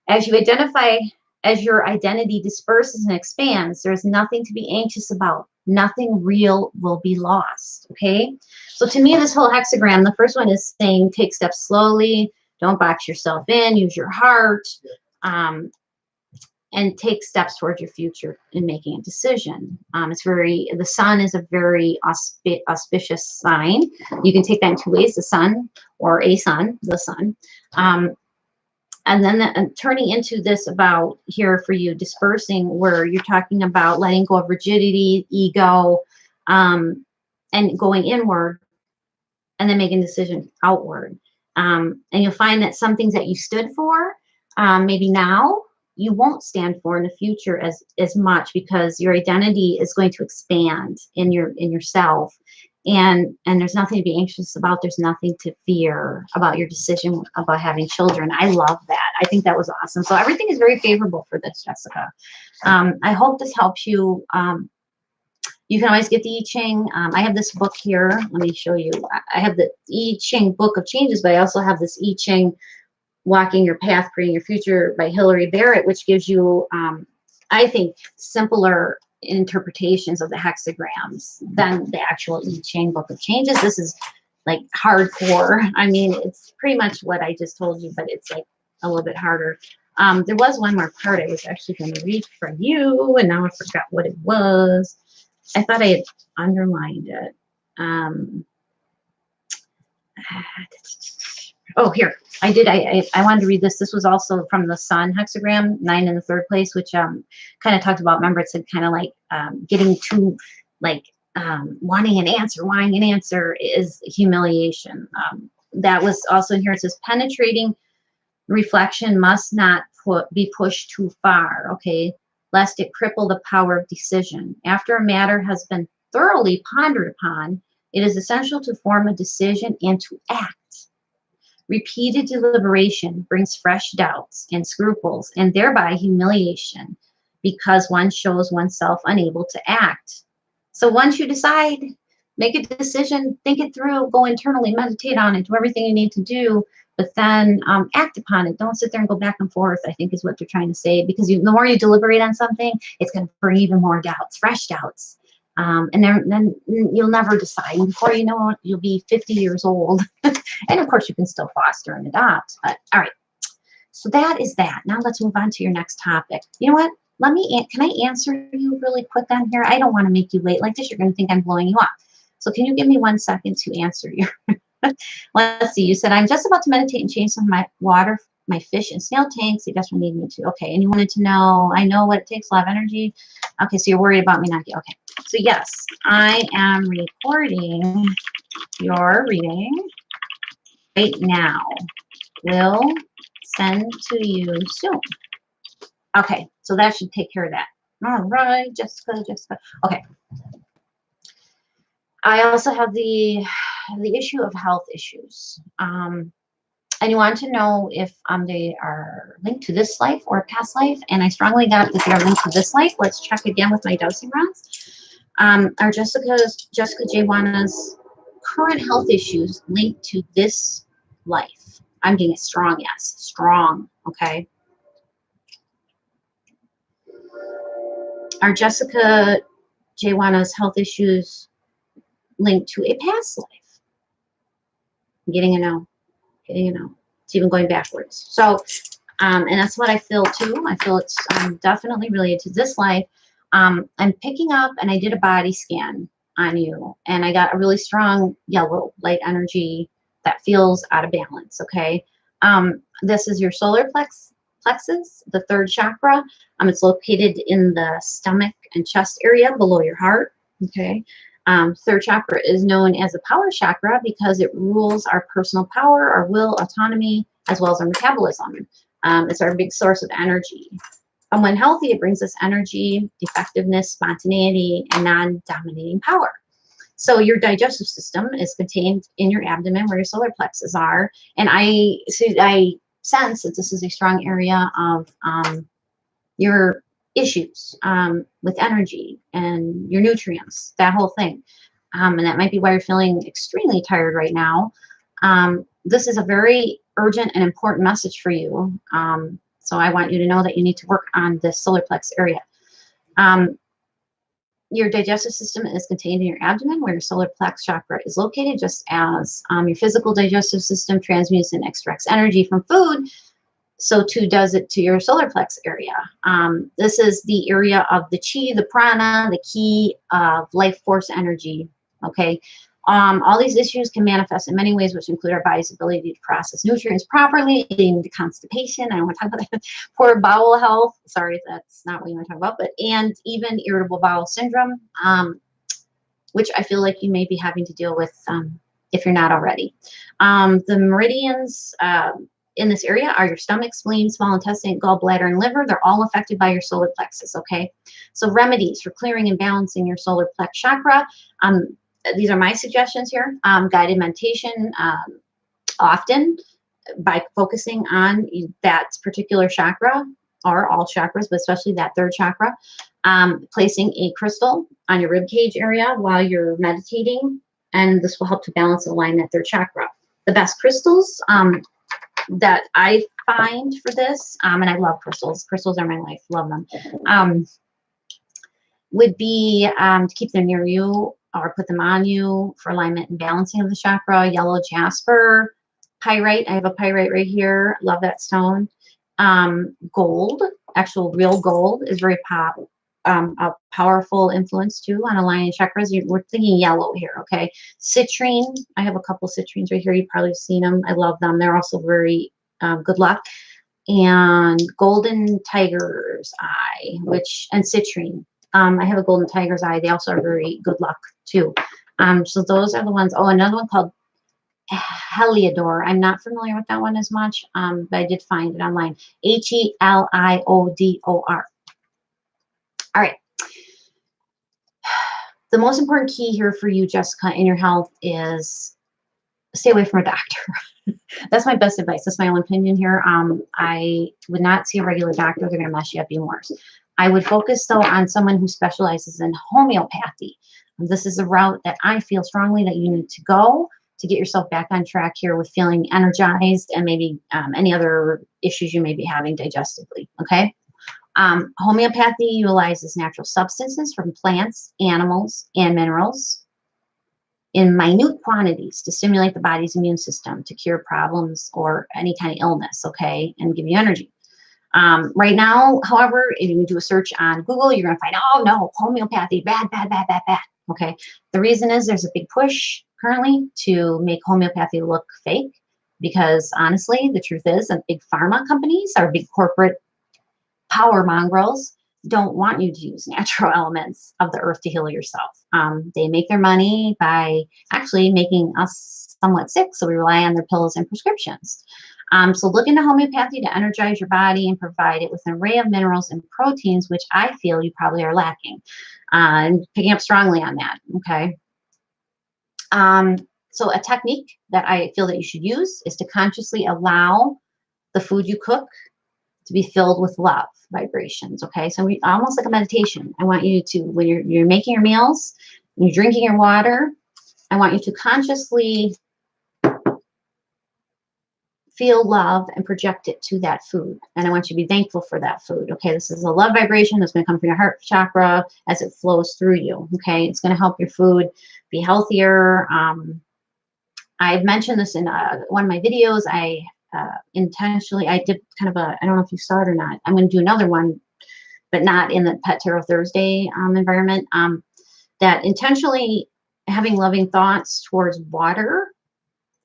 As you identify, as your identity disperses and expands, there's nothing to be anxious about. Nothing real will be lost. Okay. So to me, this whole hexagram, the first one is saying take steps slowly, don't box yourself in, use your heart, and take steps towards your future in making a decision. The sun is a very auspicious sign. You can take that in two ways, the sun or a sun, the sun. And then turning into this about here for you, dispersing, where you're talking about letting go of rigidity, ego, and going inward, and then making a decision outward. And you'll find that some things that you stood for, maybe now you won't stand for in the future as much, because your identity is going to expand in yourself. And there's nothing to be anxious about. There's nothing to fear about your decision about having children. I love that. I think that was awesome. So everything is very favorable for this, Jessica. I hope this helps you. You can always get the I Ching. I have this book here. Let me show you. I have the I Ching Book of Changes, but I also have this I Ching Walking Your Path, Creating Your Future by Hillary Barrett, which gives you, I think, simpler interpretations of the hexagrams than the actual I Ching Book of Changes. This is like hardcore. I mean, it's pretty much what I just told you, but it's like a little bit harder. There was one more part I was actually going to read for you, and now I forgot what it was. I thought I had underlined it. Oh, here. I did. I wanted to read this. This was also from the Sun hexagram, 9 in the 3rd place, which kind of talked about, remember, it said kind of like getting too, like, wanting an answer is humiliation. That was also in here. It says penetrating reflection must not be pushed too far, okay, lest it cripple the power of decision. After a matter has been thoroughly pondered upon, it is essential to form a decision and to act. Repeated deliberation brings fresh doubts and scruples, and thereby humiliation, because one shows oneself unable to act. So once you decide, make a decision, think it through, go internally, meditate on it, do everything you need to do, but then act upon it. Don't sit there and go back and forth, I think is what they're trying to say, because the more you deliberate on something, it's going to bring even more doubts, fresh doubts. And then you'll never decide. Before you know it, you'll be 50 years old. And of course, you can still foster and adopt. But all right. So that is that. Now let's move on to your next topic. You know what? Can I answer you really quick on here? I don't want to make you wait like this. You're going to think I'm blowing you off. So can you give me 1 second to answer your... Let's see. You said, I'm just about to meditate and change some of my water, my fish and snail tanks. You desperately need me to. Okay. And you wanted to know, I know what it takes, a lot of energy. Okay. So you're worried about me not getting... Okay. So yes, I am recording your reading right now. Will send to you soon. Okay, so that should take care of that. All right, Jessica. Okay. I also have the issue of health issues. And you want to know if they are linked to this life or a past life. And I strongly doubt that they are linked to this life. Let's check again with my dowsing rods. Are Jessica Jayawana's current health issues linked to this life? I'm getting a strong yes. Strong, okay. Are Jessica Jayawana's health issues linked to a past life? I'm getting a no. Getting a no. It's even going backwards. So, and that's what I feel too. I feel it's definitely related to this life. I'm picking up, and I did a body scan on you, and I got a really strong yellow light energy that feels out of balance, okay? This is your solar plexus, the 3rd chakra. It's located in the stomach and chest area below your heart, okay? 3rd chakra is known as the power chakra because it rules our personal power, our will, autonomy, as well as our metabolism. It's our big source of energy. And when healthy, it brings us energy, effectiveness, spontaneity, and non-dominating power. So your digestive system is contained in your abdomen where your solar plexus are. And I sense that this is a strong area of your issues with energy and your nutrients, that whole thing. and that might be why you're feeling extremely tired right now. This is a very urgent and important message for you. So I want you to know that you need to work on this solar plex area. Your digestive system is contained in your abdomen, where your solar plex chakra is located, just as your physical digestive system transmutes and extracts energy from food. So too does it to your solar plex area. This is the area of the chi, the prana, the ki of life force energy. Okay. All these issues can manifest in many ways, which include our body's ability to process nutrients properly, leading to constipation. I don't want to talk about that. Poor bowel health. Sorry, that's not what you want to talk about. But and even irritable bowel syndrome, which I feel like you may be having to deal with if you're not already. The meridians in this area are your stomach, spleen, small intestine, gallbladder, and liver. They're all affected by your solar plexus. Okay, so remedies for clearing and balancing your solar plex chakra. These are my suggestions here. Guided meditation, often by focusing on that particular chakra, or all chakras, but especially that third chakra. Placing a crystal on your rib cage area while you're meditating, and this will help to balance and align that third chakra. The best crystals that I find for this, and I love crystals. Crystals are my life. Love them. Would be to keep them near you or put them on you for alignment and balancing of the chakra. Yellow jasper, pyrite. I have a pyrite right here. Love that stone. Gold, actual real gold, is very a powerful influence too on aligning chakras. We're thinking yellow here, okay? Citrine. I have a couple citrines right here. You've probably seen them. I love them. They're also very good luck. And golden tiger's eye, and citrine. I have a golden tiger's eye. They also are very good luck too. So those are the ones. Oh, another one called Heliodor. I'm not familiar with that one as much, but I did find it online. Heliodor. All right. The most important key here for you, Jessica, in your health is stay away from a doctor. That's my best advice. That's my own opinion here. I would not see a regular doctor. They're going to mess you up even worse. I would focus, though, on someone who specializes in homeopathy. This is a route that I feel strongly that you need to go to get yourself back on track here with feeling energized and maybe any other issues you may be having digestively, okay? Homeopathy utilizes natural substances from plants, animals, and minerals in minute quantities to stimulate the body's immune system to cure problems or any kind of illness, okay, and give you energy. Right now, however, if you do a search on Google, you're going to find, oh no, homeopathy, bad, bad, bad, bad, bad. Okay. The reason is there's a big push currently to make homeopathy look fake because honestly, the truth is that big pharma companies, our big corporate power mongrels, don't want you to use natural elements of the earth to heal yourself. They make their money by actually making us somewhat sick, so we rely on their pills and prescriptions. So look into homeopathy to energize your body and provide it with an array of minerals and proteins, which I feel you probably are lacking. And picking up strongly on that, okay? So a technique that I feel that you should use is to consciously allow the food you cook to be filled with love vibrations, okay? So almost like a meditation. I want you to, when you're making your meals, when you're drinking your water, I want you to consciously feel love and project it to that food. And I want you to be thankful for that food. Okay, this is a love vibration that's going to come from your heart chakra as it flows through you. Okay, it's going to help your food be healthier. I've mentioned this in one of my videos. I did kind of I don't know if you saw it or not. I'm going to do another one, but not in the Pet Tarot Thursday environment. That intentionally having loving thoughts towards water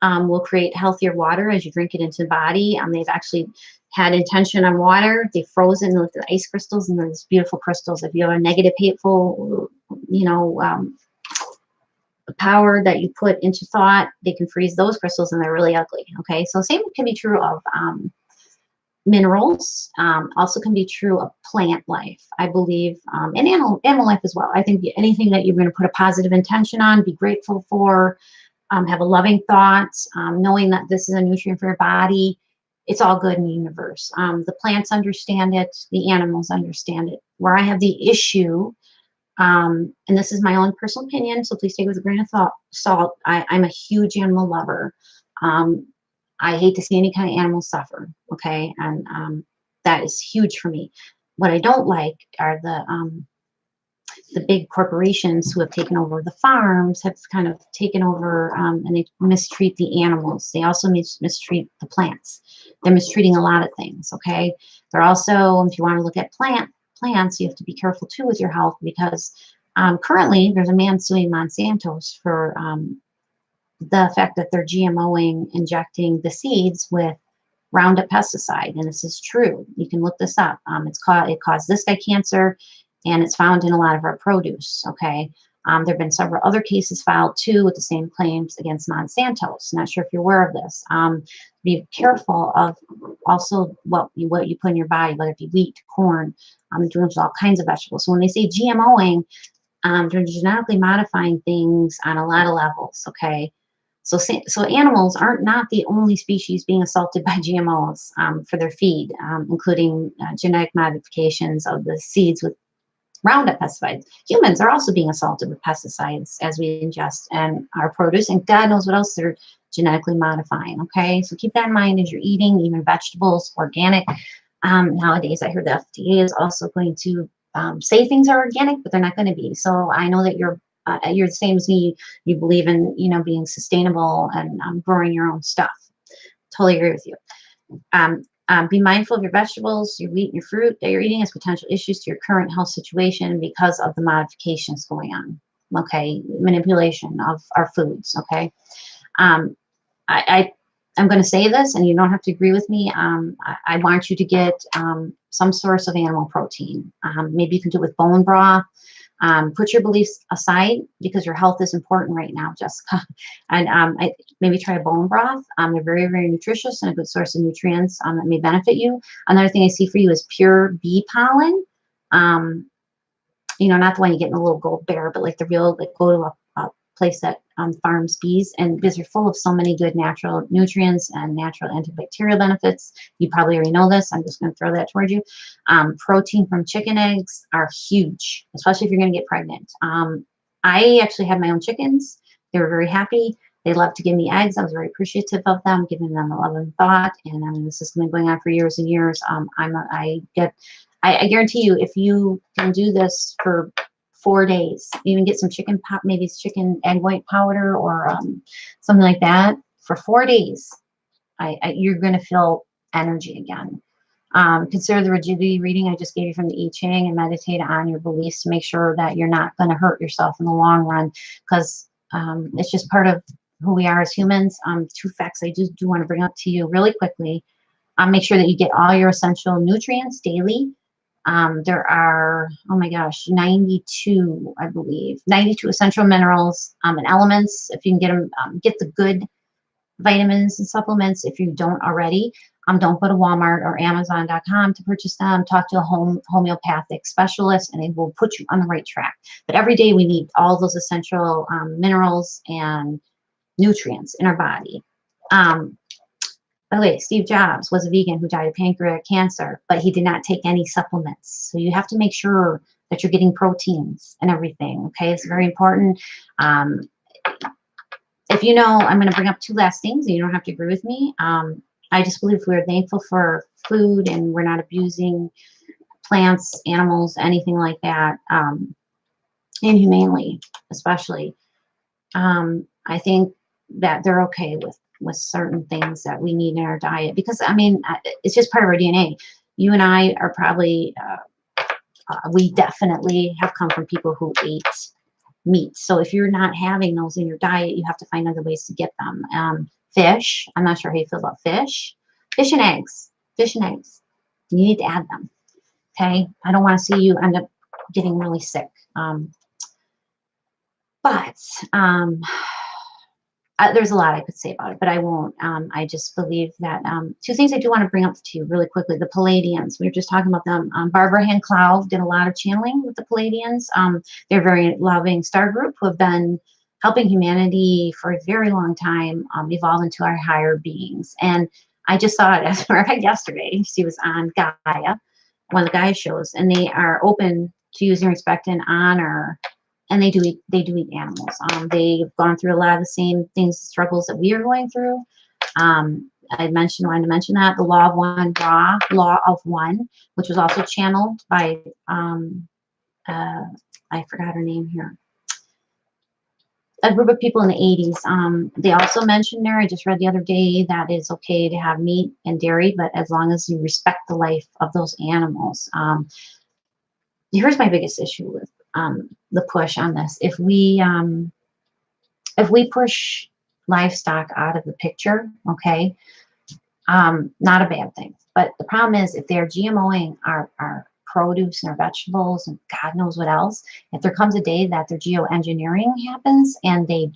will create healthier water as you drink it into the body. They've actually had intention on water. They've frozen with the ice crystals, and those beautiful crystals. If you have a negative, hateful, power that you put into thought, they can freeze those crystals, and they're really ugly. Okay, so same can be true of minerals. Also can be true of plant life, I believe, and animal life as well. I think anything that you're going to put a positive intention on, be grateful for. Have a loving thought, knowing that this is a nutrient for your body. It's all good in the universe. The plants understand it. The animals understand it. Where I have the issue And this is my own personal opinion, so please take it with a grain of salt. I'm a huge animal lover. Um, I hate to see any kind of animal suffer, okay? And that is huge for me. What I don't like are the big corporations who have taken over the farms, have kind of taken over, and they mistreat the animals. They also mistreat the plants. They're mistreating a lot of things, okay? They're also, if you want to look at plants, you have to be careful too with your health, because currently there's a man suing Monsanto's for the fact that they're GMOing, injecting the seeds with Roundup pesticide, and this is true. You can look this up. It caused this guy cancer, and it's found in a lot of our produce. Okay, there have been several other cases filed too with the same claims against Monsanto's. Not sure if you're aware of this. Be careful of also what you put in your body, whether it be wheat, corn, doing all kinds of vegetables. So when they say GMOing, they're genetically modifying things on a lot of levels. Okay. So animals aren't not the only species being assaulted by GMOs for their feed, including genetic modifications of the seeds with Roundup pesticides. Humans are also being assaulted with pesticides as we ingest and our produce, and God knows what else they're genetically modifying. Okay, so keep that in mind as you're eating, even vegetables, organic. Nowadays, I heard the FDA is also going to say things are organic, but they're not going to be. So I know that you're the same as me. You believe in being sustainable and growing your own stuff. Totally agree with you. Be mindful of your vegetables, your wheat, and your fruit that you're eating as potential issues to your current health situation because of the modifications going on. Okay, manipulation of our foods. Okay, I'm going to say this, and you don't have to agree with me. I want you to get some source of animal protein. Maybe you can do it with bone broth. Put your beliefs aside because your health is important right now, Jessica. And maybe try a bone broth. They're very, very nutritious and a good source of nutrients that may benefit you. Another thing I see for you is pure bee pollen. Not the one you get in a little gold bear, but like the real, like go to a place that farms bees, and because you're full of so many good natural nutrients and natural antibacterial benefits. You probably already know this. I'm just going to throw that toward you. Protein from chicken eggs are huge, especially if you're going to get pregnant. I actually had my own chickens. They were very happy. They loved to give me eggs. I was very appreciative of them, giving them a love and thought. And I mean, this has been going on for years and years. I guarantee you, if you can do this for 4 days, even get some chicken pop, maybe it's chicken egg white powder or something like that for 4 days, you're going to feel energy again. Consider the rigidity reading I just gave you from the I Ching and meditate on your beliefs to make sure that you're not going to hurt yourself in the long run, because it's just part of who we are as humans. 2 facts I do want to bring up to you really quickly. Make sure that you get all your essential nutrients daily. There are, oh my gosh, 92, I believe, 92 essential minerals and elements. If you can get them, get the good vitamins and supplements if you don't already. Don't go to Walmart or Amazon.com to purchase them. Talk to a homeopathic specialist and they will put you on the right track. But every day we need all those essential minerals and nutrients in our body. By the way, Steve Jobs was a vegan who died of pancreatic cancer, but he did not take any supplements. So you have to make sure that you're getting proteins and everything. Okay, it's very important. If you know, I'm going to bring up 2 last things, and you don't have to agree with me. I just believe we're thankful for food and we're not abusing plants, animals, anything like that, inhumanely, especially. I think that they're okay with certain things that we need in our diet, because I mean, it's just part of our DNA. You and I are probably, we definitely have come from people who ate meat. So if you're not having those in your diet, you have to find other ways to get them. Fish, I'm not sure how you feel about fish. Fish and eggs. You need to add them. Okay, I don't want to see you end up getting really sick. There's a lot I could say about it, but I won't. I just believe that 2 things I do want to bring up to you really quickly. The Pleiadians, we were just talking about them. Barbara Hand-Clough did a lot of channeling with the Pleiadians. They're a very loving star group who have been helping humanity for a very long time evolve into our higher beings. And I just saw it as a matter of fact yesterday. She was on Gaia, one of the Gaia shows, and they are open to use and respect and honor. And they do eat animals. They've gone through a lot of the same things, struggles that we are going through. Wanted to mention that the Law of One, which was also channeled by I forgot her name here. A group of people in the 80s. They also mentioned there, I just read the other day, that it's okay to have meat and dairy, but as long as you respect the life of those animals. Here's my biggest issue with the push on this. If we push livestock out of the picture, okay, not a bad thing. But the problem is if they're GMOing our produce and our vegetables and God knows what else, if there comes a day that their geoengineering happens and they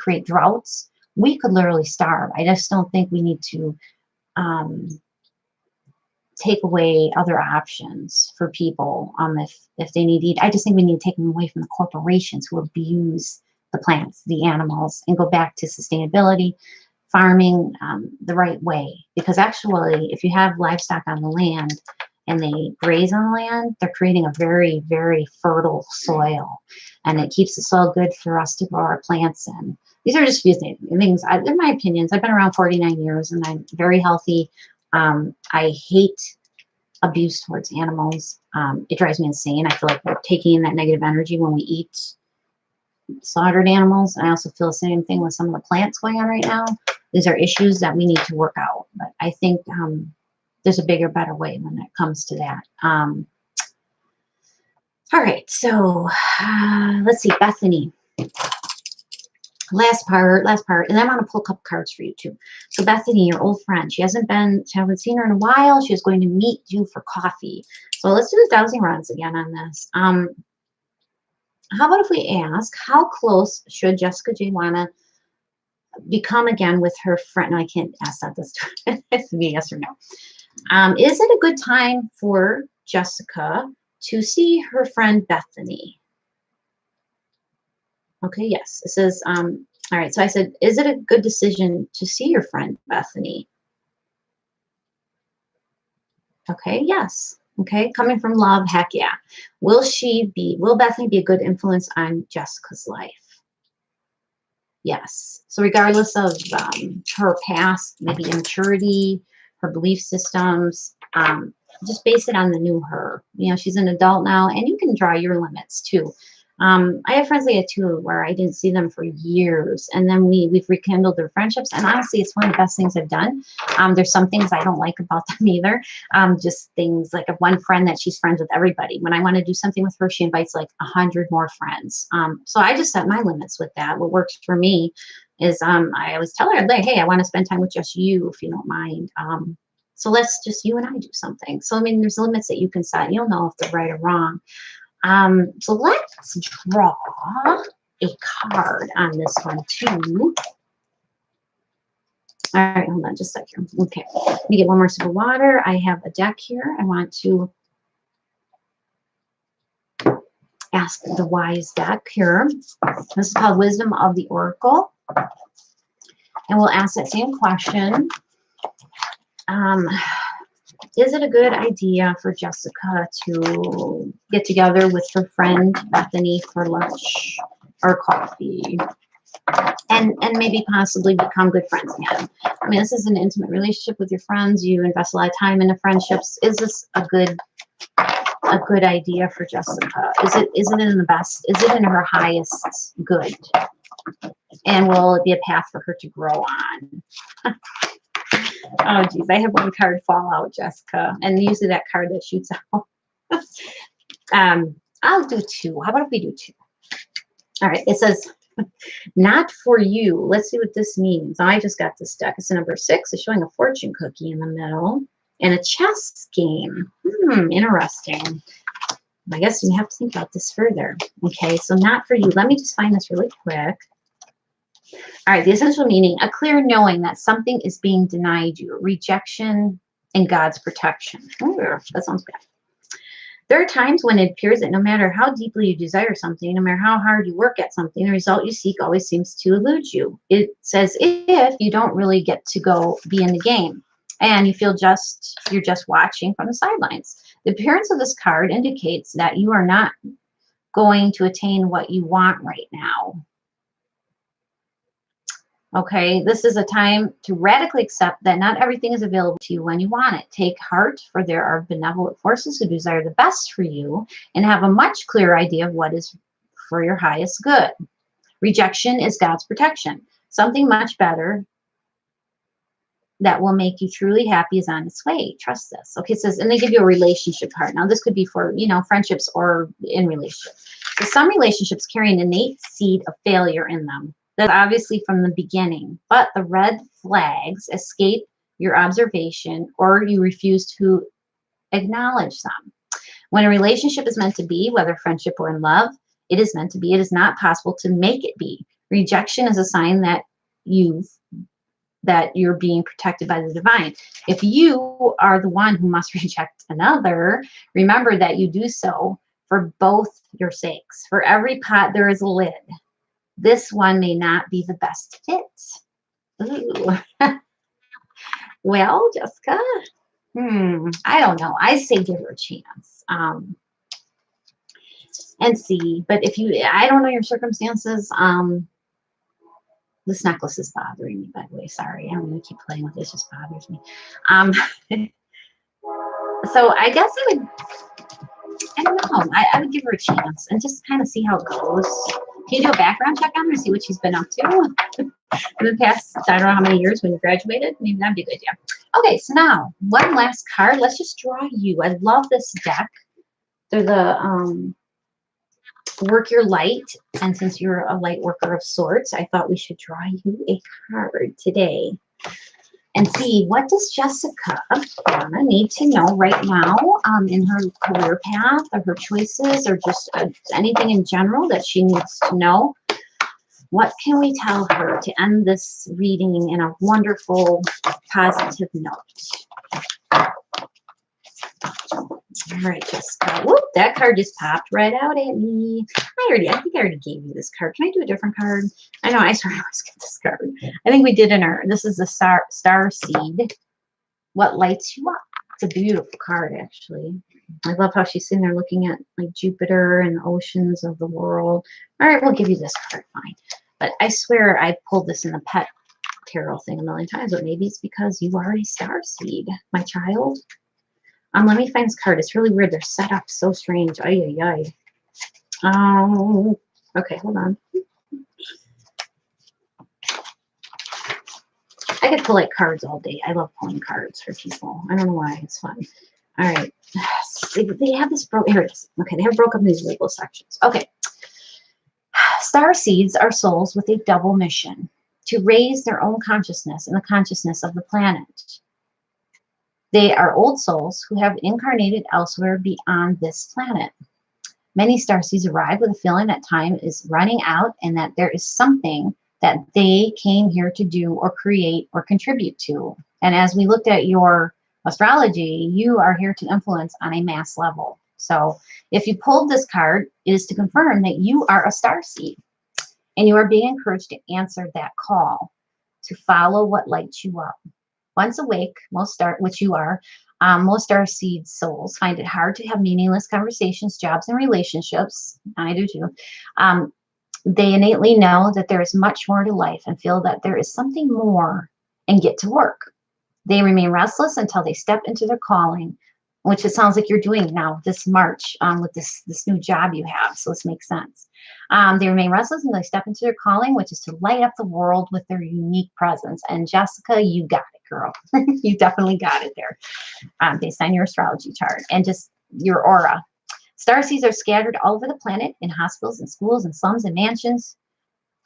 create droughts, we could literally starve. I just don't think we need to take away other options for people if they need to eat. I just think we need to take them away from the corporations who abuse the plants, the animals, and go back to sustainability, farming the right way. Because actually, if you have livestock on the land and they graze on the land, they're creating a very, very fertile soil. And it keeps the soil good for us to grow our plants in. These are just a few things. In my opinions, I've been around 49 years and I'm very healthy. I hate abuse towards animals. It drives me insane. I feel like we're taking in that negative energy when we eat slaughtered animals. And I also feel the same thing with some of the plants going on right now. These are issues that we need to work out. But I think there's a bigger, better way when it comes to that. All right, so let's see, Bethany. Last part, and I want to pull a couple cards for you too. So Bethany, your old friend, I haven't seen her in a while. She was going to meet you for coffee. So let's do the dowsing rods again on this. How about if we ask, how close should Jessica J. Wanna become again with her friend? No, I can't ask that this time. It has to be yes or no. Is it a good time for Jessica to see her friend Bethany? Okay, yes. It says, all right, so I said, is it a good decision to see your friend Bethany? Okay, yes. Okay, coming from love, heck yeah. Will Bethany be a good influence on Jessica's life? Yes. So regardless of her past, maybe immaturity, her belief systems, just base it on the new her. You know, she's an adult now, and you can draw your limits too. I have friends like that too, where I didn't see them for years, and then we've rekindled their friendships. And honestly, it's one of the best things I've done. There's some things I don't like about them either. Just things like one friend that she's friends with everybody. When I want to do something with her, she invites like 100 more friends. So I just set my limits with that. What works for me is I always tell her, like, hey, I want to spend time with just you if you don't mind. So let's just you and I do something. So I mean, there's limits that you can set. You'll know if they're right or wrong. So let's draw a card on this one too. All right, hold on just a second. Okay, let me get one more sip of water. I have a deck here. I want to ask the wise deck here. This is called Wisdom of the Oracle. And we'll ask that same question. Is it a good idea for Jessica to get together with her friend Bethany for lunch or coffee and maybe possibly become good friends again? I mean, this is an intimate relationship with your friends. You invest a lot of time into friendships. Is this a good idea for Jessica? Is it in the best? Is it in her highest good? And will it be a path for her to grow on? Oh, geez, I have one card fall out, Jessica, and usually that card that shoots out. I'll do two. How about if we do two? All right, it says, not for you. Let's see what this means. I just got this deck. It's a number 6. It's showing a fortune cookie in the middle and a chess game. Interesting. I guess you have to think about this further. Okay, so not for you. Let me just find this really quick. All right, the essential meaning, a clear knowing that something is being denied you, rejection and God's protection. Ooh, that sounds bad. There are times when it appears that no matter how deeply you desire something, no matter how hard you work at something, the result you seek always seems to elude you. It's as if you don't really get to go be in the game and you feel you're just watching from the sidelines. The appearance of this card indicates that you are not going to attain what you want right now. Okay, this is a time to radically accept that not everything is available to you when you want it. Take heart, for there are benevolent forces who desire the best for you and have a much clearer idea of what is for your highest good. Rejection is God's protection. Something much better that will make you truly happy is on its way. Trust this. Okay, it says, and they give you a relationship card. Now, this could be for, friendships or in relationships. So some relationships carry an innate seed of failure in them. That's obviously from the beginning, but the red flags escape your observation or you refuse to acknowledge them. When a relationship is meant to be, whether friendship or in love, it is meant to be. It is not possible to make it be. Rejection is a sign that you're being protected by the divine. If you are the one who must reject another, remember that you do so for both your sakes. For every pot there is a lid. This one may not be the best fit. Ooh. Well, Jessica, I don't know. I say give her a chance. And see. But I don't know your circumstances. This necklace is bothering me, by the way. Sorry, I'm going to keep playing with this. It just bothers me. So I guess I don't know. I would give her a chance and just kind of see how it goes. Can you do a background check on her, see what she's been up to in the past, I don't know how many years when you graduated? Maybe that'd be a good idea. Okay, so now, one last card. Let's just draw you. I love this deck. They're the Work Your Light. And since you're a light worker of sorts, I thought we should draw you a card today. And see, what does Jessica need to know right now in her career path or her choices or just anything in general that she needs to know? What can we tell her to end this reading in a wonderful, positive note? All right, Jessica. Whoop, that card just popped right out at me. I think I already gave you this card. Can I do a different card? I know, I swear I always get this card. I think we did this is the Star Seed. What lights you up? It's a beautiful card, actually. I love how she's sitting there looking at like Jupiter and the oceans of the world. All right, we'll give you this card, fine. But I swear I pulled this in the pet tarot thing a million times, but maybe it's because you are a star seed, my child. Let me find this card. It's really weird. They're set up so strange. Ay, ay, ay. Okay, hold on. I could pull like cards all day. I love pulling cards for people. I don't know why. It's fun. All right. They have this broke. Here it is. Okay, they have broke up these legal sections. Okay. Star seeds are souls with a double mission: to raise their own consciousness and the consciousness of the planet. They are old souls who have incarnated elsewhere beyond this planet. Many starseeds arrive with a feeling that time is running out and that there is something that they came here to do or create or contribute to. And as we looked at your astrology, you are here to influence on a mass level. So if you pulled this card, it is to confirm that you are a starseed and you are being encouraged to answer that call, to follow what lights you up. Once awake, most starseed souls find it hard to have meaningless conversations, jobs, and relationships. I do too. They innately know that there is much more to life and feel that there is something more and get to work. They remain restless until they step into their calling, which it sounds like you're doing now this March with this new job you have. So this makes sense. They remain restless until they step into their calling, which is to light up the world with their unique presence. And Jessica, you got it, girl. You definitely got it there based on your astrology chart and just your aura. Starseeds are scattered all over the planet in hospitals and schools and slums and mansions,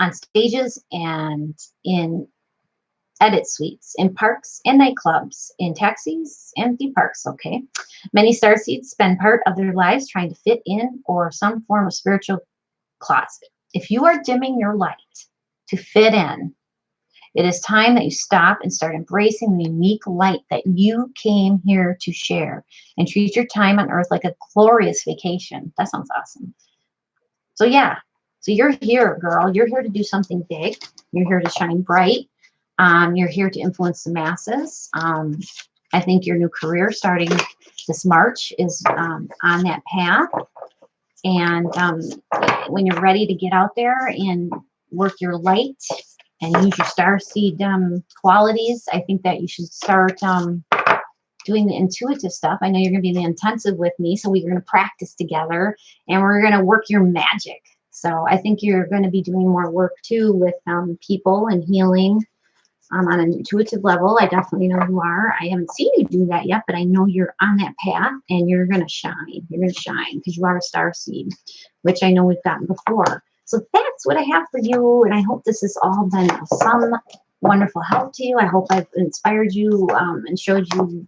on stages and in edit suites, in parks and nightclubs, in taxis and theme parks, okay? Many starseeds spend part of their lives trying to fit in or some form of spiritual closet. If you are dimming your light to fit in, it is time that you stop and start embracing the unique light that you came here to share and treat your time on earth like a glorious vacation. That sounds awesome. So yeah, so you're here, girl. You're here to do something big. You're here to shine bright. You're here to influence the masses. I think your new career starting this March is on that path. And when you're ready to get out there and work your light and use your starseed qualities, I think that you should start doing the intuitive stuff. I know you're going to be in the intensive with me, so we're going to practice together and we're going to work your magic. So I think you're going to be doing more work too with people and healing on an intuitive level. I definitely know you are. I haven't seen you do that yet, but I know you're on that path and you're going to shine. You're going to shine because you are a star seed, which I know we've gotten before. So that's what I have for you. And I hope this has all been of some wonderful help to you. I hope I've inspired you and showed you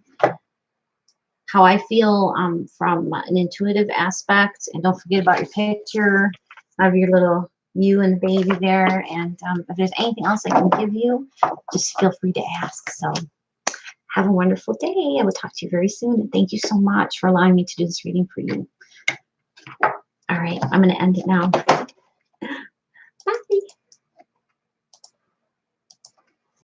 how I feel from an intuitive aspect. And don't forget about your picture of your little you and the baby there. And if there's anything else I can give you, just feel free to ask. So have a wonderful day. I will talk to you very soon. And thank you so much for allowing me to do this reading for you. All right, I'm going to end it now.